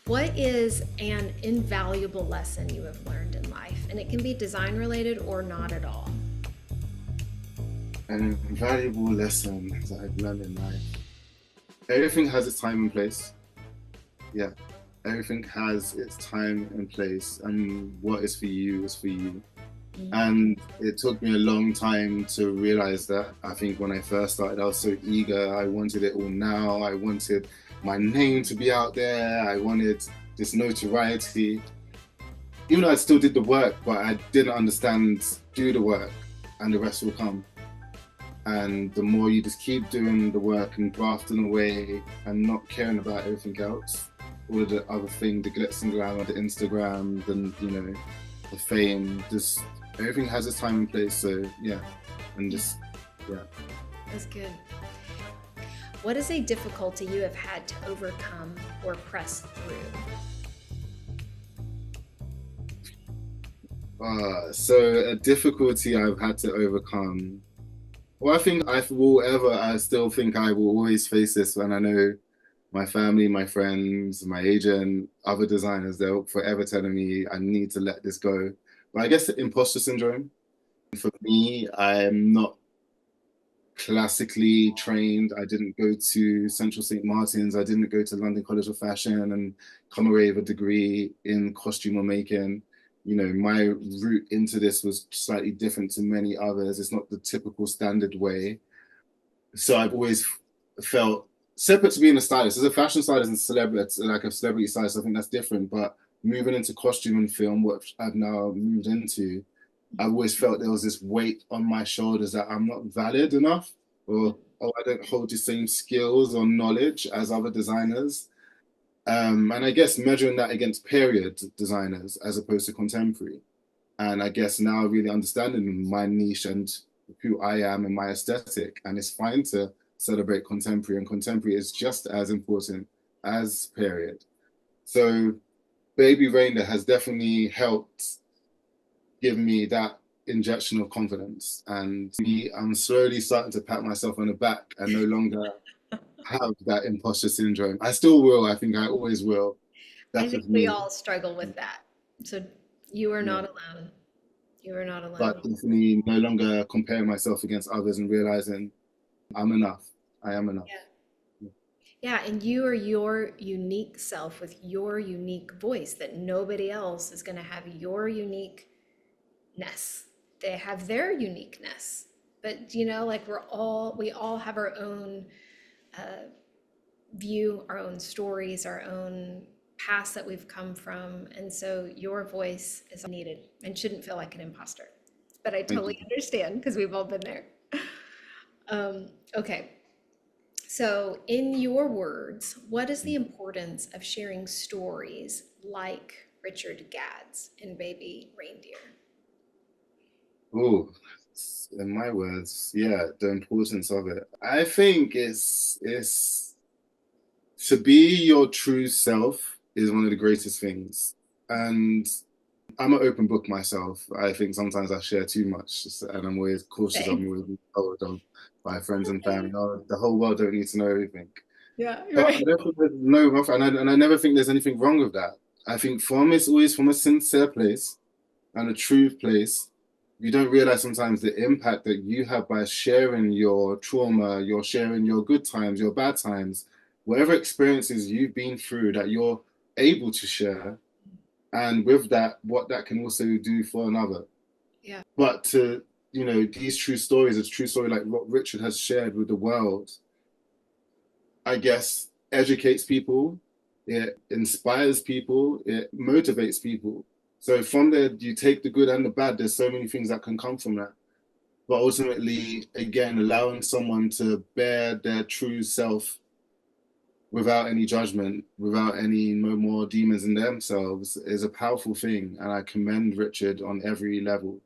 What is an invaluable lesson you have learned in life? And it can be design related or not at all. An invaluable lesson that I've learned in life. Everything has its time and place. Yeah. Everything has its time and place. And what is for you is for you. Mm. And it took me a long time to realize that. I think when I first started, I was so eager. I wanted it all now. I wanted my name to be out there. I wanted this notoriety. Even though I still did the work, but I didn't understand do the work and the rest will come. And the more you just keep doing the work and grafting away and not caring about everything else, all of the other thing, the glitz and glamour, the Instagram, the fame, just everything has its time and place. So yeah, and just yeah. That's good. What is a difficulty you have had to overcome or press through? So a difficulty I've had to overcome. Well, I still think I will always face this when I know my family, my friends, my agent, other designers, they're forever telling me I need to let this go. But I guess the imposter syndrome, for me, I'm not classically trained. I didn't go to Central St. Martin's. I didn't go to London College of Fashion and come away with a degree in costume making. My route into this was slightly different to many others. It's not the typical standard way. So I've always felt separate to being a stylist. As a fashion stylist and celebrity, like a celebrity stylist, I think that's different. But moving into costume and film, what I've now moved into, I've always felt there was this weight on my shoulders that I'm not valid enough, or I don't hold the same skills or knowledge as other designers. And I guess measuring that against period designers as opposed to contemporary. And I guess now really understanding my niche and who I am and my aesthetic. And it's fine to celebrate contemporary, and contemporary is just as important as period. So Baby Reindeer has definitely helped give me that injection of confidence. And I'm slowly starting to pat myself on the back and no longer have that imposter syndrome. I still will. I think I always will. I That's think just we me. all struggle with that. So you are Yeah. not alone. You are not But alone. definitely no longer comparing myself against others and realizing I'm enough. I am enough. Yeah. Yeah, and you are your unique self with your unique voice that nobody else is going to have your uniqueness. They have their uniqueness. But like we all have our own uh, view, our own stories, our own past that we've come from. And so your voice is needed and shouldn't feel like an imposter. But I Thank totally you. understand because we've all been there. Okay. So, in your words, what is the importance of sharing stories like Richard Gad's in Baby Reindeer? Oh, in my words, yeah, the importance of it. I think it's to be your true self is one of the greatest things. And I'm an open book myself. I think sometimes I share too much, and I'm always cautious. I'm Same. always told of by friends and family, oh, the whole world don't need to know everything. Yeah, But right. I don't think there's no wrong, and I never think there's anything wrong with that. I think it's always from a sincere place and a true place. You don't realize sometimes the impact that you have by sharing your trauma, you're sharing your good times, your bad times, whatever experiences you've been through that you're able to share, and with that, what that can also do for another. Yeah. But to, these true stories, a true story like what Richard has shared with the world, I guess, educates people, it inspires people, it motivates people. So from there, you take the good and the bad. There's so many things that can come from that. But ultimately, again, allowing someone to bear their true self without any judgment, without any no more demons in themselves is a powerful thing. And I commend Richard on every level.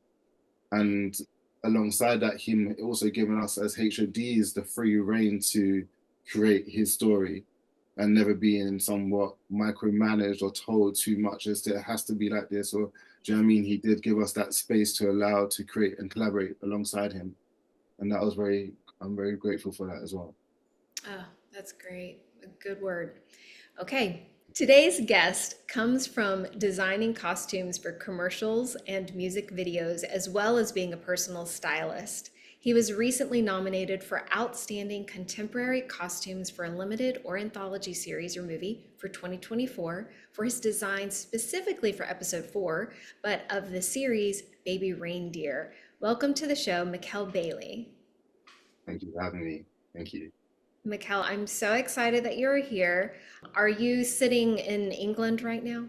And alongside that, him also giving us as HODs the free reign to create his story and never being somewhat micromanaged or told too much as to it has to be like this, or do you know what I mean? He did give us that space to allow to create and collaborate alongside him. And that was I'm very grateful for that as well. Oh, that's great. A good word. Okay. Today's guest comes from designing costumes for commercials and music videos, as well as being a personal stylist. He was recently nominated for Outstanding Contemporary Costumes for a Limited or Anthology Series or Movie for 2024 for his designs specifically for episode 4, but of the series Baby Reindeer. Welcome to the show, Mekel Bailey. Thank you for having me. Thank you. Mekel, I'm so excited that you're here. Are you sitting in England right now?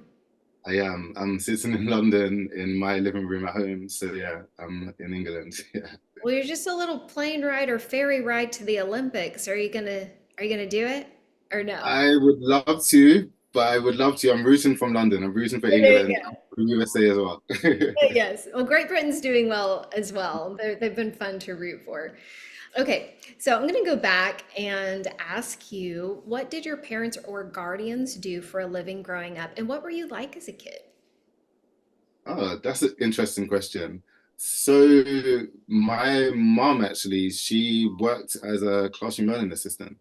I am. I'm sitting in London in my living room at home. So yeah, I'm in England. Yeah. Well, you're just a little plane ride or ferry ride to the Olympics. Are you gonna do it or no? I would love to, but I would love to. I'm rooting from London. I'm rooting for There you England, go. for USA as well. Yes. Well, Great Britain's doing well as well. They've been fun to root for. Okay, so I'm going to go back and ask you, what did your parents or guardians do for a living growing up, and what were you like as a kid? Oh, that's an interesting question. So my mom actually, she worked as a classroom learning assistant.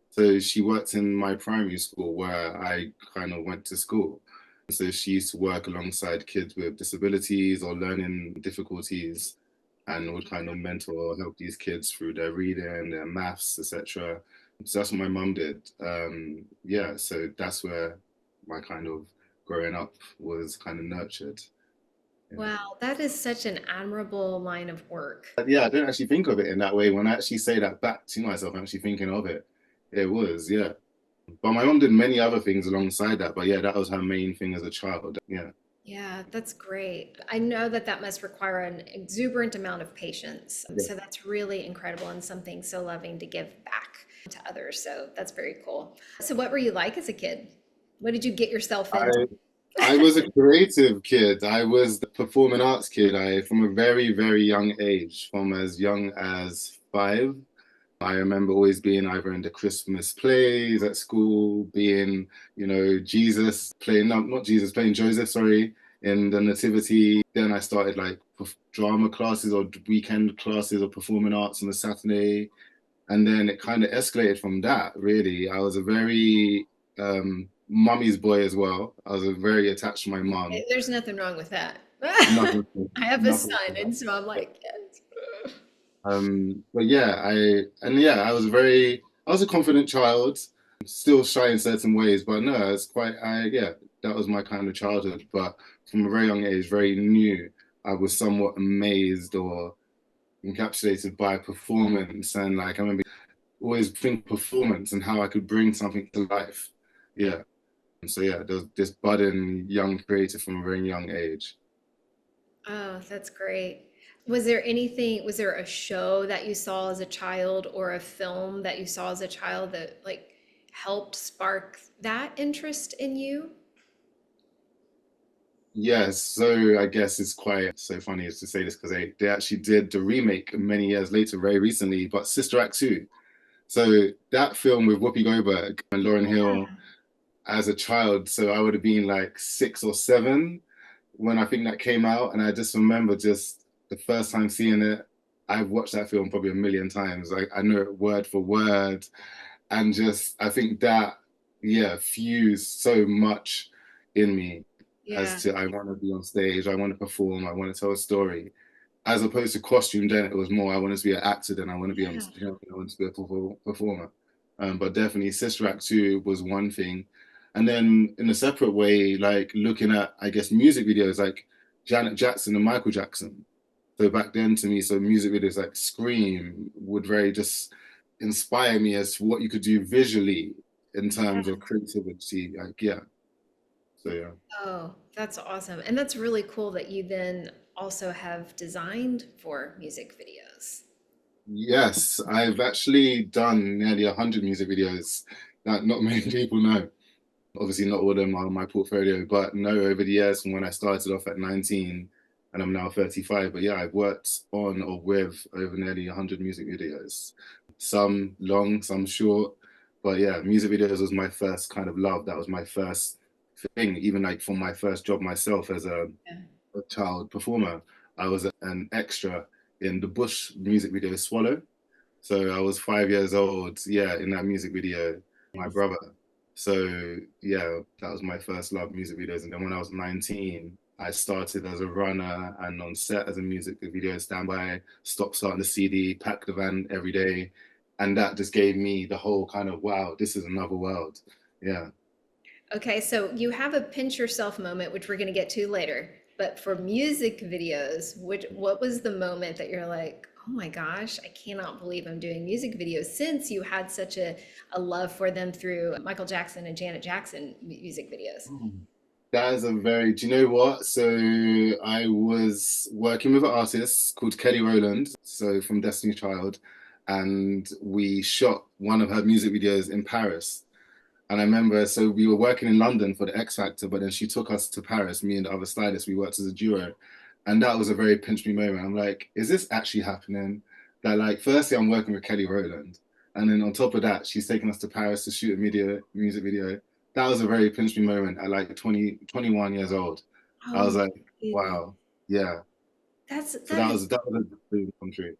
So she worked in my primary school where I kind of went to school. So she used to work alongside kids with disabilities or learning difficulties and would kind of mentor or help these kids through their reading, their maths, etc. So that's what my mum did. Yeah, so that's where my kind of growing up was kind of nurtured. Yeah. Wow, that is such an admirable line of work. But yeah, I don't actually think of it in that way. When I actually say that back to myself, I'm actually thinking of it. It was, yeah. But my mom did many other things alongside that. But yeah, that was her main thing as a child. Yeah. Yeah, that's great. I know that that must require an exuberant amount of patience. Yeah. So that's really incredible and something so loving to give back to others. So that's very cool. So what were you like as a kid? What did you get yourself into? I I was a creative kid. I was the performing arts kid. I from a very, very young age, from as young as 5. I remember always being either in the Christmas plays at school, being, Jesus playing, no, not Jesus, playing Joseph, sorry, in the Nativity. Then I started like drama classes or weekend classes of performing arts on a Saturday. And then it kind of escalated from that, really. I was a very mummy's boy as well. I was very attached to my mum. There's nothing wrong with that. Nothing, I have a nothing. son, and so I'm like, yes. But yeah, I was I was a confident child, still shy in certain ways, but no, it's yeah, that was my kind of childhood. But from a very young age, very new, I was somewhat amazed or encapsulated by performance. And like, I remember always think performance and how I could bring something to life. Yeah. And so yeah, there was this budding young creator from a very young age. Oh, that's great. Was there a show that you saw as a child or a film that you saw as a child that like helped spark that interest in you? Yes, so I guess it's quite so funny is to say this because they actually did the remake many years later, very recently, but Sister Act 2. So that film with Whoopi Goldberg and Lauryn Hill as a child, so I would have been like 6 or 7 when I think that came out, and I just remember just the first time seeing it. I've watched that film probably a million times. I know it word for word, and just I think that yeah fused so much in me Yeah. as to I want to be on stage, I want to perform, I want to tell a story. As opposed to costume, then it was more I want to be an actor, then I want to be on, Yeah. I want to be a performer. But definitely, Sister Act 2 was one thing, and then in a separate way, like looking at I guess music videos like Janet Jackson and Michael Jackson. So back then, to me, so music videos like Scream would very just inspire me as to what you could do visually in terms of creativity. Like yeah, so yeah. Oh, that's awesome. And that's really cool that you then also have designed for music videos. Yes, I've actually done nearly 100 music videos that not many people know. Obviously, not all of them are on my portfolio, but no, over the years from when I started off at 19 and I'm now 35. But yeah, I've worked on or with over nearly 100 music videos. Some long, some short. But yeah, music videos was my first kind of love. That was my first thing, even like from my first job myself as Yeah. a child performer. I was an extra in the Bush music video Swallow. So I was 5 years old, yeah, in that music video, my brother. So yeah, that was my first love, music videos. And then when I was 19, I started as a runner and on set as a music video standby, stop starting the CD, pack the van every day. And that just gave me the whole kind of, wow, this is another world. Yeah. Okay, so you have a pinch yourself moment, which we're going to get to later. But for music videos, what was the moment that you're like, oh my gosh, I cannot believe I'm doing music videos since you had such a love for them through Michael Jackson and Janet Jackson music videos? That is a very, do you know what? So I was working with an artist called Kelly Rowland, so from Destiny Child, and we shot one of her music videos in Paris. And I remember, so we were working in London for the X Factor, but then she took us to Paris, me and the other stylist, we worked as a duo. And that was a very pinch me moment. I'm like, is this actually happening? That like, firstly, I'm working with Kelly Rowland. And then on top of that, she's taking us to Paris to shoot a music video. That was a very pinch me moment at like 20, 21 years old. I Oh was my like, goodness. wow, yeah. So That is, that was a dream come true.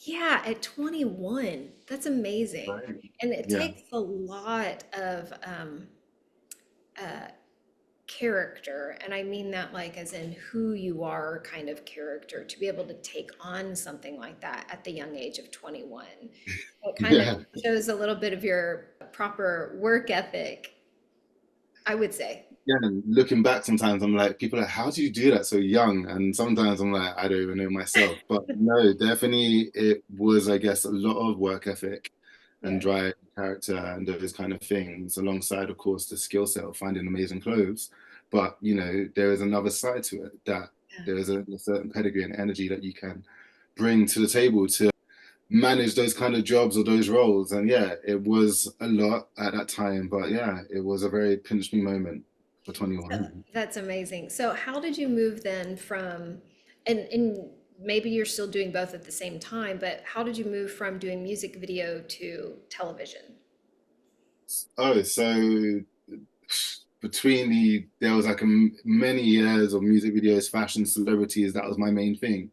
yeah, at 21. That's amazing. Right. And it Yeah. takes a lot of uh, character, and I mean that like as in who you are kind of character, to be able to take on something like that at the young age of 21. It kind of Yeah. shows a little bit of your proper work ethic, I would say. Yeah, and looking back, sometimes I'm like, people are like, how do you do that so young? And sometimes I'm like, I don't even know myself. But no, definitely it was, I guess, a lot of work ethic and Yeah. drive, character, and those kind of things, alongside, of course, the skill set of finding amazing clothes. But, you know, there is another side to it that Yeah. there is a certain pedigree and energy that you can bring to the table to manage those kind of jobs or those roles. And yeah, it was a lot at that time, but yeah, it was a very pinch me moment for So 21. that's amazing. So how did you move then from, and maybe you're still doing both at the same time, but how did you move from doing music video to television? Oh, so between there was like many years of music videos, fashion, celebrities, that was my main thing.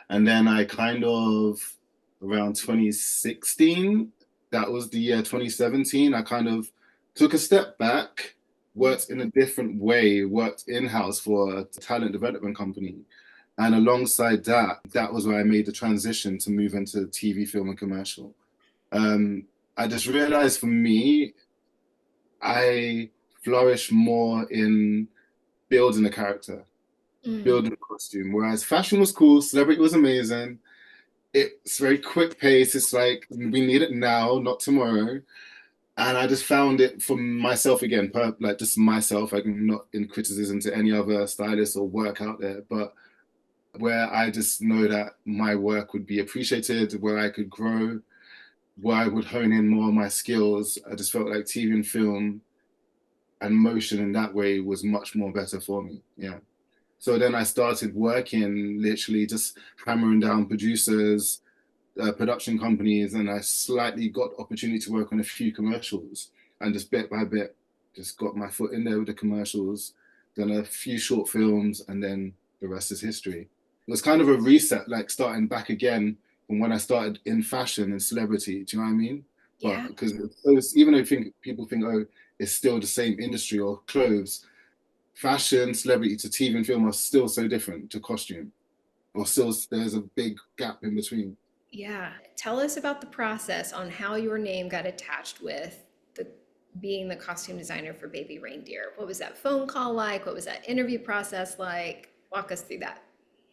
And then I kind of, around 2016, that was the year 2017, I kind of took a step back, Mm. worked in a different way, worked in-house for a talent development company. And alongside that, that was where I made the transition to move into TV, film, and commercial. Um, I just realized for me, I flourish more in building a character, Mm. building a costume. Whereas fashion was cool, celebrity was amazing. It's very quick pace. It's like we need it now, not tomorrow. And I just found it for myself again, like just myself. I'm not in criticism to any other stylist or work out there, but where I just know that my work would be appreciated, where I could grow, where I would hone in more on my skills. I just felt like TV and film and motion in that way was much more better for me. Yeah. So then I started working, literally just hammering down producers, production companies, and I slightly got opportunity to work on a few commercials, and just bit by bit, just got my foot in there with the commercials, done a few short films, and then the rest is history. It was kind of a reset, like starting back again from when I started in fashion and celebrity. Do you know what I mean? Yeah. But because even though people think, oh, it's still the same industry or clothes, fashion, celebrity to TV and film are still so different to costume, or still there's a big gap in between. Yeah. Tell us about the process on how your name got attached with the being the costume designer for Baby Reindeer. What was that phone call like? What was that interview process like? Walk us through that.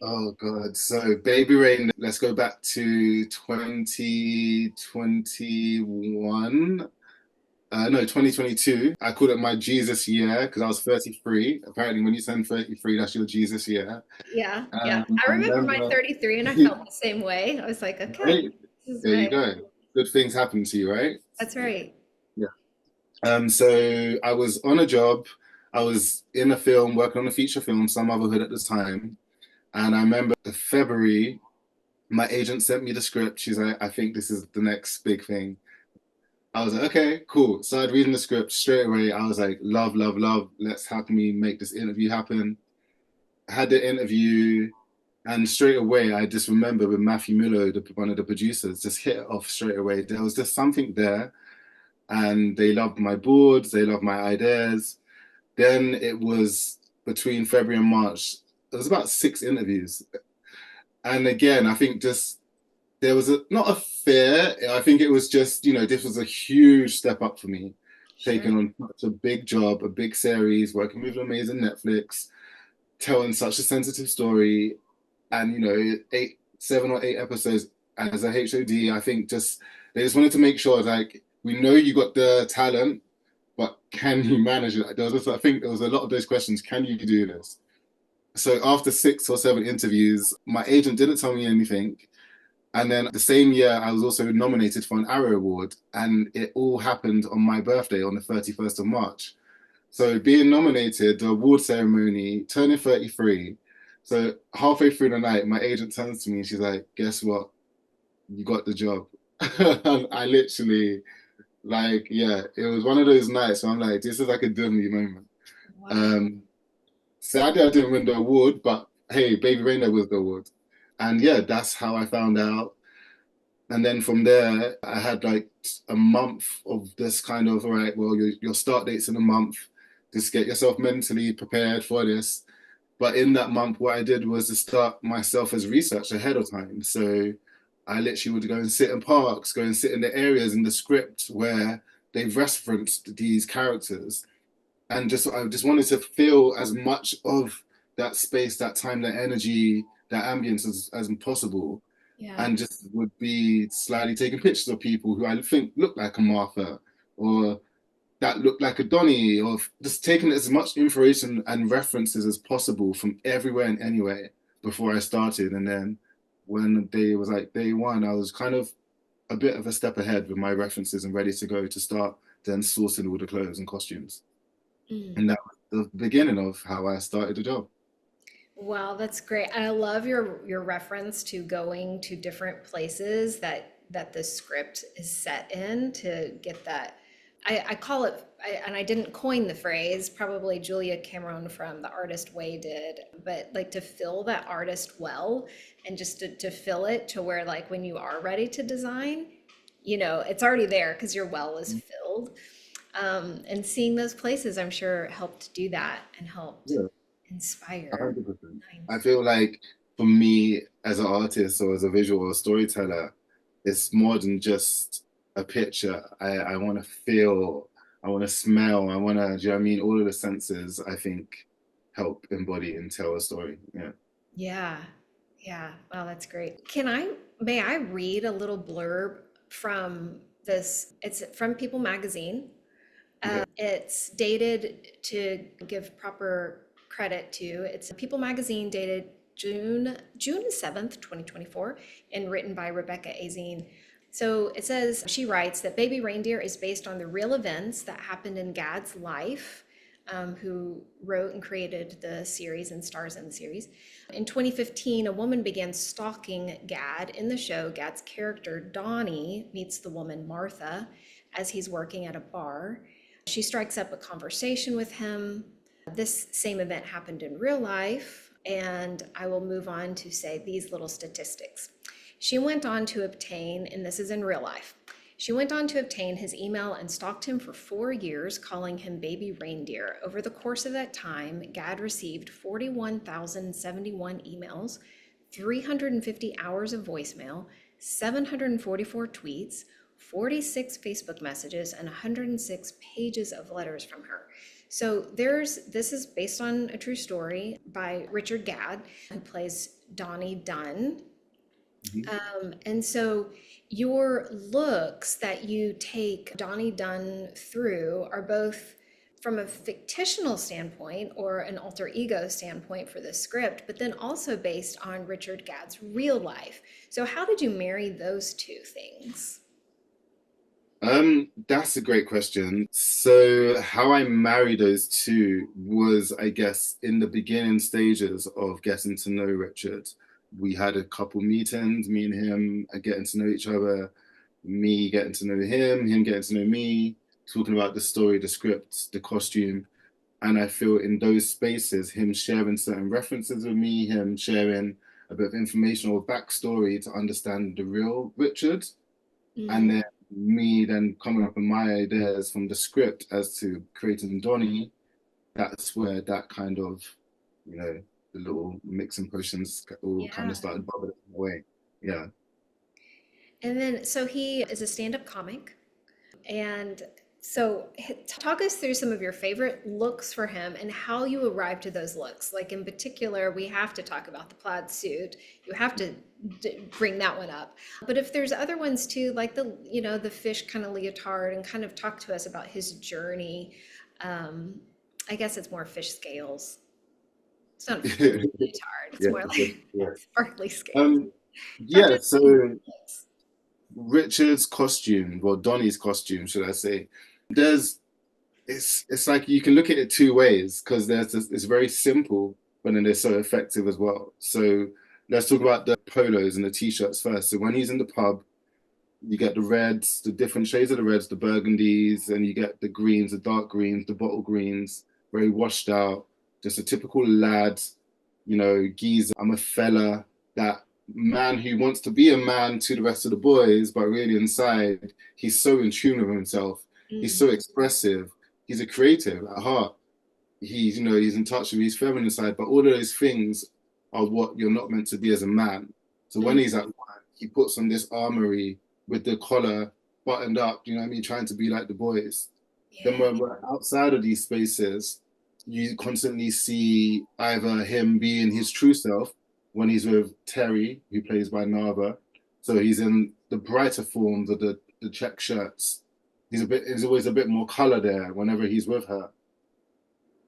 Oh God. So Baby Rain, let's go back to 2021. No, 2022. I call it my Jesus year because I was 33. Apparently, when you turn 33, that's your Jesus year. Yeah, yeah. I I remember my remember, 33 and I felt the same way. I was like, okay, right? this is There you my, go. Good things happen to you, right? that's right. Yeah. So I was on a job. I was in a film, working on a feature film, Some Motherhood at the time. And I remember the February, my agent sent me the script. She's like, I think this is the next big thing. I was like, okay, cool. Started reading the script straight away. I was like, love, love, love. Let's help me make this interview happen. Had the interview, and straight away, I just remember with Matthew Miller, one of the producers, just hit it off straight away. There was just something there. and they loved my boards, they loved my ideas. Then it was between February and March, it was about 6 interviews. And again, I think just there was not a fear. I think it was just, this was a huge step up for me, Sure. taking on such a big job, a big series, working with amazing Netflix, telling such a sensitive story, and 7 or 8 episodes as a HOD. I think just they just wanted to make sure, like, we know you got the talent, but can you manage it? I think there was a lot of those questions. Can you do this? So after 6 or 7 interviews, my agent didn't tell me anything. And then the same year, I was also nominated for an Arrow Award, and it all happened on my birthday on the 31st of March. So being nominated, the award ceremony, turning 33. So halfway through the night, my agent turns to me and she's like, guess what? You got the job. And I literally, like, yeah, it was one of those nights where I'm like, this is like a Disney moment. Wow. Um, Sadly, I didn't win the award, but hey, Baby Reindeer was the award. And yeah, that's how I found out. And then from there, I had like a month of this kind of, all right, well, your start date's in a month. Just get yourself mentally prepared for this. But in that month, what I did was to start myself as research ahead of time. So I literally would go and sit in parks, go and sit in the areas in the script where they've referenced these characters. And I just wanted to feel as much of that space, that time, that energy, that ambience as possible, Yeah. and just would be slightly taking pictures of people who I think look like a Martha or that looked like a Donnie, or just taking as much information and references as possible from everywhere and anywhere before I started. And then when the day was like day one, I was kind of a bit of a step ahead with my references and ready to go to start then sourcing all the clothes and costumes. Mm. And that was the beginning of how I started the job. Wow, that's great. And I love your reference to going to different places that the script is set in to get that. I call it, and I didn't coin the phrase, probably Julia Cameron from The Artist Way did, but like to fill that artist well and just to fill it to where like when you are ready to design, it's already there because your well is filled. And seeing those places, I'm sure helped do that and helped Yeah, inspire. 100%. I Nice. feel like for me as an artist or as a visual or storyteller, it's more than just a picture. I want to feel, I want to smell, I want to, do you know what I mean? All of the senses, I think, help embody and tell a story. Yeah. Yeah. Yeah. Wow, that's great. May I read a little blurb from this? It's from People Magazine. Okay. It's dated to give proper credit to. It's People Magazine dated June 7th, 2024, and written by Rebecca Azine. So it says she writes that Baby Reindeer is based on the real events that happened in Gad's life, who wrote and created the series and stars in the series. In 2015, a woman began stalking Gad. In the show, Gad's character Donnie meets the woman Martha as he's working at a bar. She strikes up a conversation with him. This same event happened in real life, and I will move on to say these little statistics. She went on to obtain, and this is in real life, she went on to obtain his email and stalked him for 4 years, calling him Baby Reindeer. Over the course of that time, Gad received 41,071 emails, 350 hours of voicemail, 744 tweets, 46 Facebook messages, and 106 pages of letters from her. So this is based on a true story by Richard Gad, who plays Donnie Dunn. Mhm. And so your looks that you take Donnie Dunn through are both from a fictional standpoint or an alter ego standpoint for the script, but then also based on Richard Gad's real life. So how did you marry those two things? That's a great question. So how I married those two was, I guess, in the beginning stages of getting to know Richard. We had a couple meetings, me and him getting to know each other, me getting to know him getting to know me, talking about the story, the script, the costume. And I feel in those spaces, him sharing certain references with me, him sharing a bit of information or backstory to understand the real Richard. And Mm, then me then coming up with my ideas from the script as to creating Donnie, that's where that kind of, you know, the little mixing potions all kind Yeah. of started bubbling away. Yeah. And then, so he is a stand-up comic. And so, talk us through some of your favorite looks for him and how you arrived to those looks. Like, in particular, we have to talk about the plaid suit. You have to bring that one up. But if there's other ones too, like the, the fish kind of leotard, and kind of talk to us about his journey. Um, I guess it's more fish scales. It's not a fish leotard. It's Yeah, more yeah, like yeah. sparkly scales. Um, Talk to yeah, us about so his looks. Richard's costume, well, Donnie's costume, should I say, there's it's like you can look at it two ways because there's this, it's very simple, but then they're so effective as well. So let's talk about the polos and the t-shirts first. So when he's in the pub, you get the reds, the different shades of the reds, the burgundies, and you get the greens, the dark greens, the bottle greens, very washed out, just a typical lad, you know, geezer. I'm a fella, that man who wants to be a man to the rest of the boys, but really inside, he's so in tune with himself. He's Mm, so expressive. He's a creative at heart. He's, you know, he's in touch with his feminine side, but all of those things are what you're not meant to be as a man. So when mm, he's at work, he puts on this armory with the collar buttoned up, you know what I mean, trying to be like the boys. Then yeah. when we're outside of these spaces, you constantly see either him being his true self when he's with Terry, who plays by Nava. So he's in the brighter forms of the check shirts. He's always a bit more color there whenever he's with her.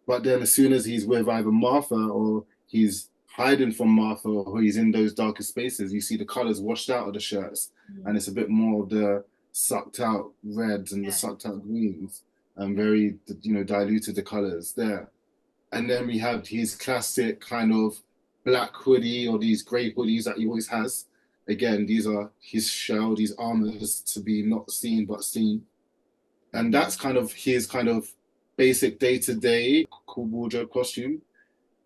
But then as soon as he's with either Martha or he's hiding from Martha or he's in those darker spaces, you see the colors washed out of the shirts and Mm, it's a bit more of the sucked out reds and the yeah. sucked out greens and very, you know, diluted the colors there. And then we have his classic kind of black hoodie or these gray hoodies that he always has. Again, these are his shell, these armors to be not seen but seen. And that's kind of his kind of basic day-to-day wardrobe costume.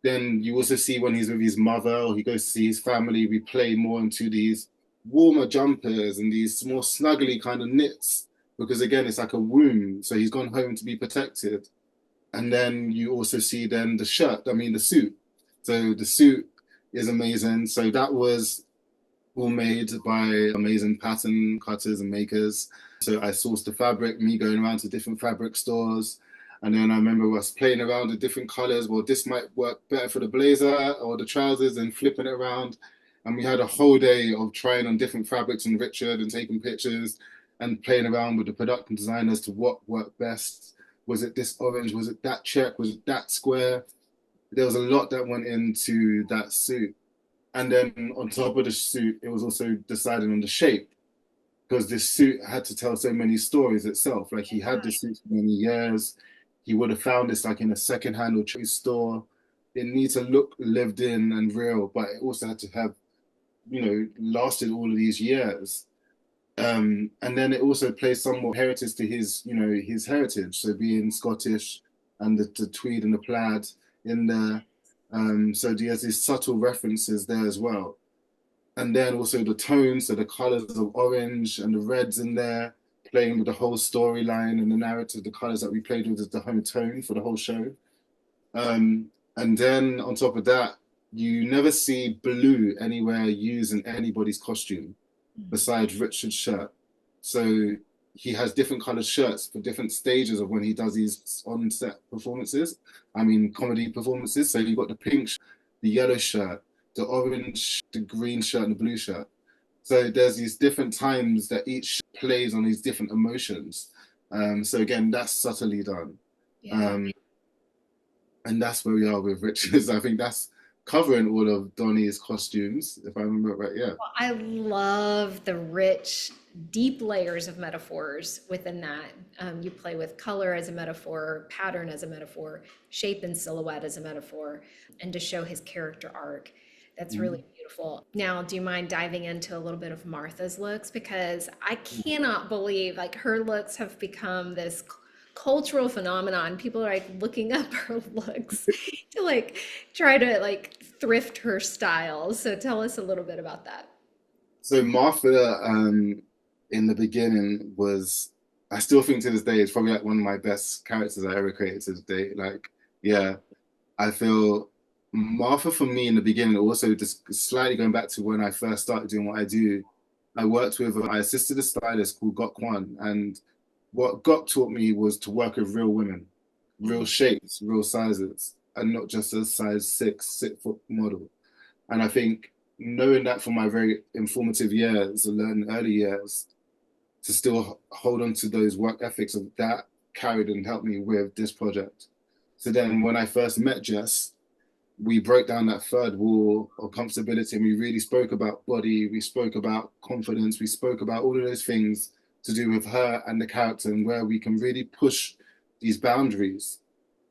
Then you also see when he's with his mother or he goes to see his family, we play more into these warmer jumpers and these more snuggly kind of knits because again it's like a womb, so he's gone home to be protected. And then you also see then the shirt, I mean the suit. So the suit is amazing. So that was all made by amazing pattern cutters and makers. So I sourced the fabric, me going around to different fabric stores. And then I remember us playing around with different colors. Well, this might work better for the blazer or the trousers and flipping it around. And we had a whole day of trying on different fabrics and Richard and taking pictures and playing around with the production designers to what worked best. Was it this orange? Was it that check? Was it that square? There was a lot that went into that suit. And then on top of the suit, it was also deciding on the shape because this suit had to tell so many stories itself. Like he had this suit for many years. He would have found this like in a secondhand or trade store. It needs to look lived in and real, but it also had to have, you know, lasted all of these years. And then it also plays somewhat heritage to his, you know, his heritage. So being Scottish and the tweed and the plaid in there. So there's these subtle references there as well. And then also the tones, so the colors of orange and the reds in there, playing with the whole storyline and the narrative, the colors that we played with as the whole tone for the whole show. And then on top of that, you never see blue anywhere used in anybody's costume besides Richard's shirt. So he has different colored shirts for different stages of when he does these on-set performances. I mean, comedy performances. So you've got the pink, the yellow shirt, the orange, the green shirt, and the blue shirt. So there's these different times that each plays on these different emotions. So again, that's subtly done. Yeah. Um, and that's where we are with Richards. I think that's covering all of Donnie's costumes, if I remember it right. Yeah. Well, I love the rich, deep layers of metaphors within that. You play with color as a metaphor, pattern as a metaphor, shape and silhouette as a metaphor, and to show his character arc. That's really beautiful. Now, do you mind diving into a little bit of Martha's looks? Because I cannot believe like her looks have become this cultural phenomenon. People are like looking up her looks to like try to like thrift her style. So tell us a little bit about that. So Martha, in the beginning was, I still think to this day, it's probably like one of my best characters I ever created to this day. Like, yeah, I feel Martha for me in the beginning, also just slightly going back to when I first started doing what I do, I assisted a stylist called Gok Kwan. And what Gok taught me was to work with real women, real Mhm. shapes, real sizes, and not just a size 6 foot model. And I think knowing that from my very informative years, and learning early years, to still hold on to those work ethics of that carried and helped me with this project. So then when I first met Jess, we broke down that third wall of comfortability and we really spoke about body, we spoke about confidence, we spoke about all of those things to do with her and the character and where we can really push these boundaries.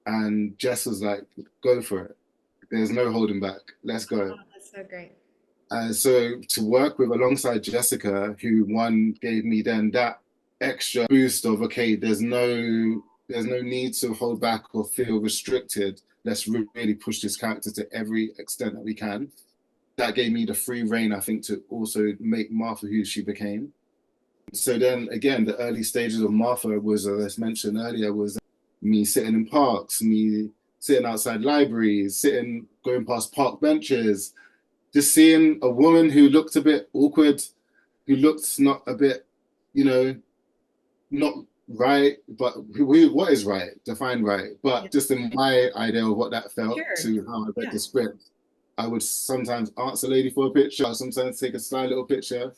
And Jess was like, go for it. There's no holding back. Let's go. Oh, that's so great. So to work with alongside Jessica, who one gave me then that extra boost of, okay, there's no need to hold back or feel restricted. Let's really push this character to every extent that we can. That gave me the free reign, I think, to also make Martha who she became. So then again, the early stages of Martha was, as I mentioned earlier, was me sitting in parks, me sitting outside libraries, going past park benches, just seeing a woman who looked a bit awkward, who looked not a bit, you know, not right, but what is right? Define right. Yeah. But just in my idea of what that felt Sure. to how I read Yeah. the script, I would sometimes ask a lady for a picture, I would sometimes take a sly little picture.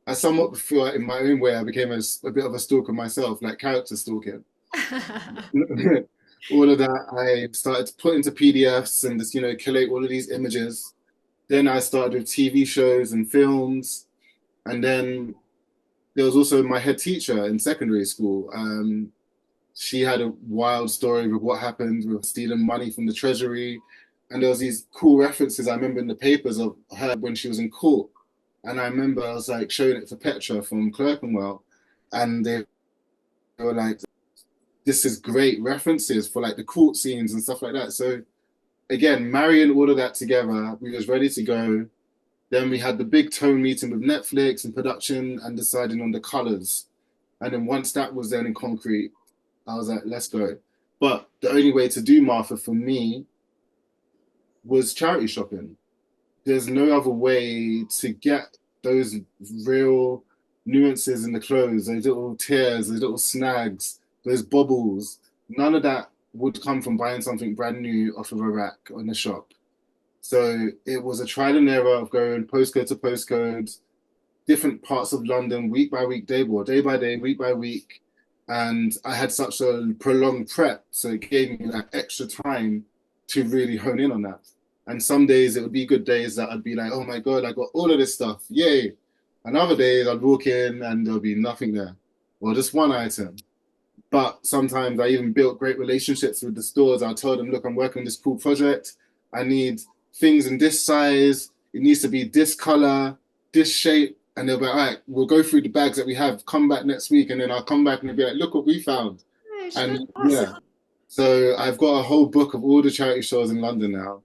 I somewhat feel like in my own way, I became a bit of a stalker myself, like character stalking. All of that, I started to put into PDFs and just, collate all of these images. Then I started with TV shows and films. And then there was also my head teacher in secondary school. She had a wild story with what happened with stealing money from the treasury. And there was these cool references I remember in the papers of her when she was in court. And I remember I was like showing it to Petra from Clerkenwell. And they were like, this is great references for like the court scenes and stuff like that. So again, marrying all of that together, we was ready to go. Then we had the big tone meeting with Netflix and production and deciding on the colors. And then once that was then in concrete, I was like, let's go. But the only way to do Martha for me was charity shopping. There's no other way to get those real nuances in the clothes, those little tears, those little snags, those bubbles. None of that would come from buying something brand new off of a rack in a shop. So it was a trial and error of going postcode to postcode, different parts of London, week by week, day by day, week by week. And I had such a prolonged prep, so it gave me that extra time to really hone in on that. And some days it would be good days that I'd be like, oh my God, I got all of this stuff, yay. And other days I'd walk in and there'll be nothing there, or just one item. But sometimes I even built great relationships with the stores. I told them, look, I'm working on this cool project. I need things in this size. It needs to be this color, this shape. And they'll be like, all right, we'll go through the bags that we have. Come back next week. And then I'll come back and they'll be like, look what we found. Gosh, that's And yeah, awesome. so I've got a whole book of all the charity stores in London now.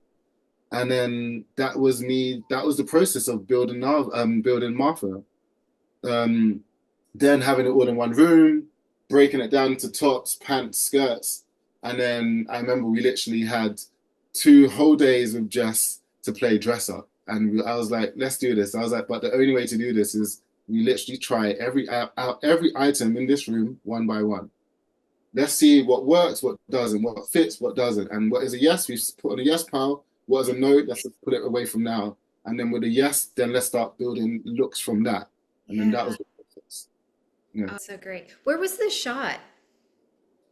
And then that was me. That was the process of building Martha. Um, then having it all in one room, breaking it down to tops, pants, skirts. And then I remember we literally had 2 whole days with Jess to play dress up. And I was like, let's do this. I was like, but the only way to do this is we literally try every item in this room one by one. Let's see what works, what doesn't, what fits, what doesn't. And what is a yes, we put on a yes pile. What is a no, let's put it away from now. And then with a yes, then let's start building looks from that. And then that Yeah. was the process. Yeah. Oh, so great. Where was this shot?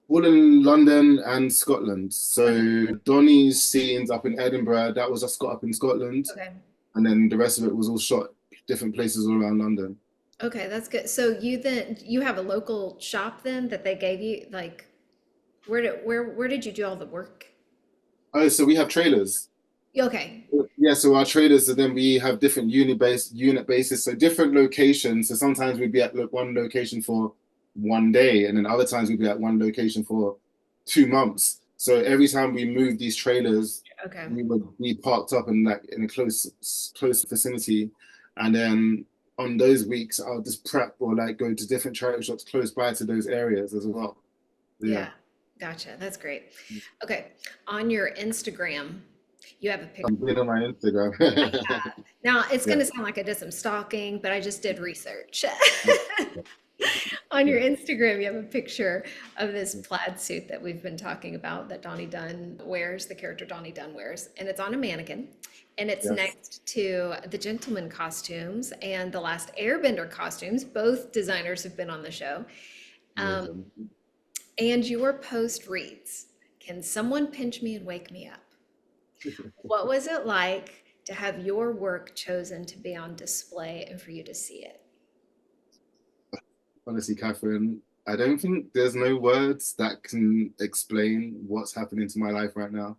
All in London and Scotland. Okay. So Donnie's scenes up in Edinburgh, that was just got up in Scotland. Okay. And then the rest of it was all shot different places all around London. Okay, that's good. So you have a local shop then that they gave you like where did you do all the work? Oh, so we have trailers. Okay. Yeah, so our traders, and then we have different unit basis, so different locations. So sometimes we'd be at one location for one day, and then other times we'd be at one location for 2 months. So every time we moved these trailers, Okay. we would be parked up in like in a close vicinity, and then on those weeks, I'll just prep or like go to different charity shops close by to those areas as well. Yeah. Yeah, gotcha. That's great. Okay, on your Instagram, you have a picture. I'm big on my Instagram. Now, it's Yeah. going to sound like I did some stalking, but I just did research. Yeah. On your Yeah. Instagram, you have a picture of this plaid suit that we've been talking about that Donnie Dunn wears, the character Donnie Dunn wears, and it's on a mannequin. And it's Yes. next to the gentleman costumes and the last Airbender costumes. Both designers have been on the show. Um, Amazing. and your post reads, "Can someone pinch me and wake me up?" What was it like to have your work chosen to be on display and for you to see it? Honestly, Catherine, I don't think there's no words that can explain what's happening to my life right now.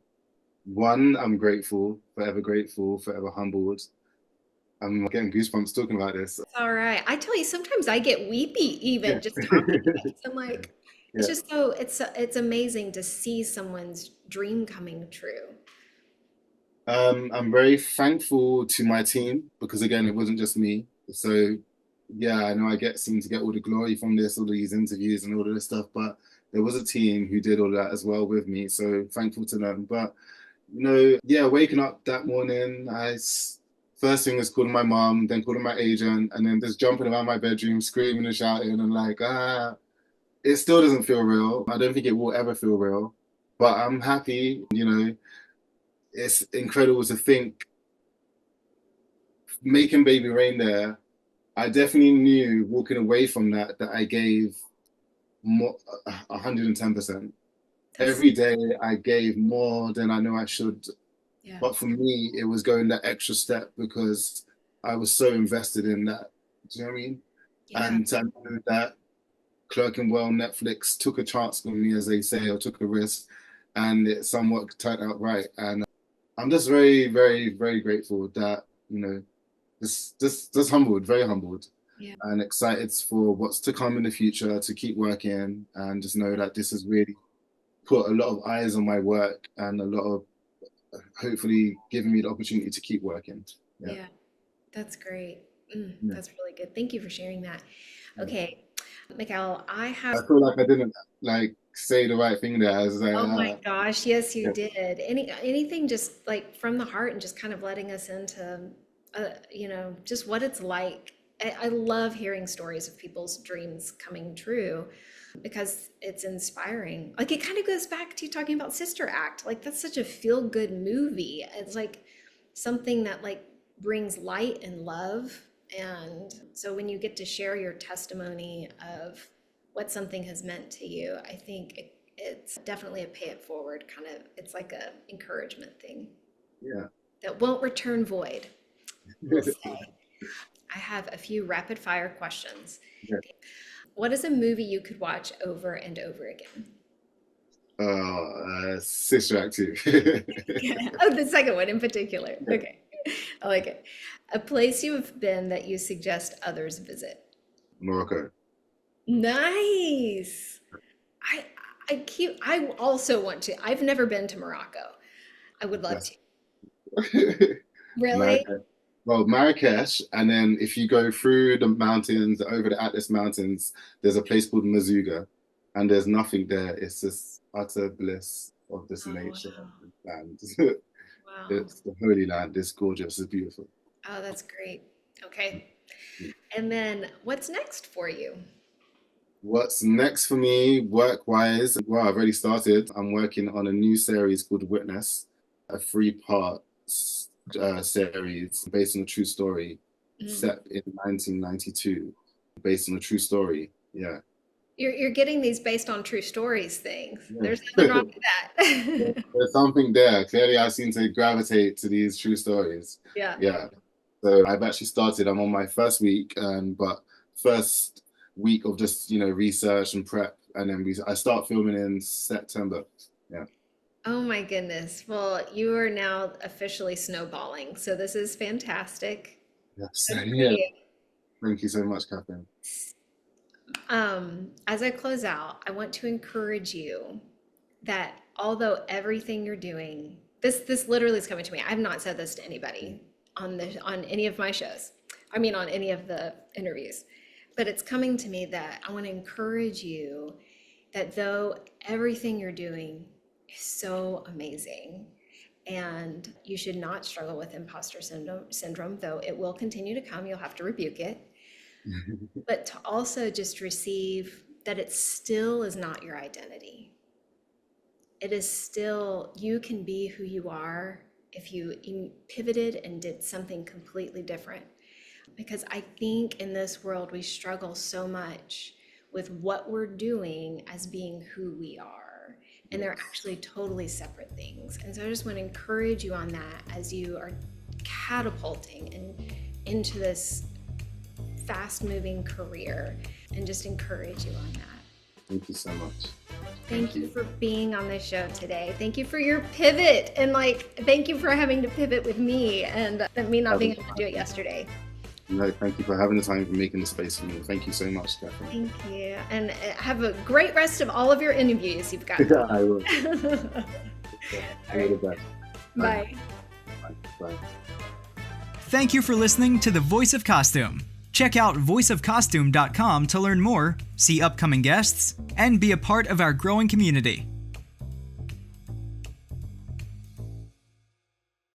One, I'm grateful, forever humbled. I'm getting goosebumps talking about this. It's all right. I tell you, sometimes I get weepy Yeah. even just talking about it. I'm like, it's Yeah. just so it's amazing to see someone's dream coming true. I'm very thankful to my team because again, it wasn't just me. So yeah, I know seem to get all the glory from this, all these interviews and all of this stuff, but there was a team who did all that as well with me. So thankful to them. But yeah, waking up that morning, first thing was calling my mom, then calling my agent, and then just jumping around my bedroom, screaming and shouting, and like, it still doesn't feel real. I don't think it will ever feel real, but I'm happy. It's incredible to think making Baby Reindeer. I definitely knew walking away from that I gave more, 110%. That's Every day I gave more than I know I should. yeah, But for me, it was going that extra step because I was so invested in that. Do you know what I mean? yeah, And to know that Clerkenwell Netflix took a chance on me, as they say, or took a risk, and it somewhat turned out right. And I'm just very, very, very grateful that, just humbled, very humbled, yeah. and excited for what's to come in the future, to keep working and just know that this has really put a lot of eyes on my work and a lot of hopefully giving me the opportunity to keep working. Yeah. Yeah, that's great. Yeah. That's really good. Thank you for sharing that. Yeah. Okay, Mikhail, I have, I feel like I didn't like say the right thing there. I was like, oh my gosh, yes, you yeah, did. Anything just like from the heart and just kind of letting us into, just what it's like. I love hearing stories of people's dreams coming true because it's inspiring. Like it kind of goes back to you talking about Sister Act. Like that's such a feel-good movie. It's like something that like brings light and love. And so when you get to share your testimony of what something has meant to you, I think it's definitely a pay it forward kind of, it's like a encouragement thing yeah. that won't return void, we'll say. I have a few rapid fire questions. Yeah. What is a movie you could watch over and over again? Sister Act 2. Oh, the second one in particular. Okay. I like it. A place you have been that you suggest others visit. Morocco. Nice. I I also want to. I've never been to Morocco. I would love That's to. Really? Marrakesh. Well, Marrakesh, and then if you go through the mountains, over the Atlas Mountains, there's a place called Mazuga, and there's nothing there. It's just utter bliss of this Oh, nature wow. land. Wow. It's the Holy Land. It's gorgeous. It's beautiful. Oh, that's great. Okay. And then what's next for you? What's next for me, work-wise? Well, I've already started. I'm working on a new series called Witness, a three-part series based on a true story Mm. set in 1992, based on a true story. Yeah. You're getting these based on true stories things. Yeah. There's nothing wrong with that. There's something there. Clearly, I seem to gravitate to these true stories. Yeah. Yeah. So I've actually started. I'm on my first week, but first week of just research and prep, and then I start filming in September. Yeah. Oh my goodness. Well, you are now officially snowballing. So this is fantastic. Yes. Good for Yeah. you. Thank you so much, Catherine. As I close out, I want to encourage you that although everything you're doing, this literally is coming to me. I've not said this to anybody on any of my shows, I mean, on any of the interviews. But it's coming to me that I want to encourage you that though everything you're doing is so amazing, and you should not struggle with imposter syndrome, though it will continue to come, you'll have to rebuke it. But to also just receive that it still is not your identity. It is still, you can be who you are if you pivoted and did something completely different. Because I think in this world, we struggle so much with what we're doing as being who we are. And they're actually totally separate things. And so I just want to encourage you on that as you are catapulting into this fast-moving career, and just encourage you on that. Thank you so much. Thank you for being on the show today. Thank you for your pivot, and thank you for having to pivot with me and me not being able to do it yesterday. No, thank you for having the time and making the space for me. Thank you so much, Catherine. Thank you. And have a great rest of all of your interviews you've got. Yeah, I will. All right. The best. Bye. Bye. Thank you for listening to The Voice of Costume. Check out voiceofcostume.com to learn more, see upcoming guests, and be a part of our growing community.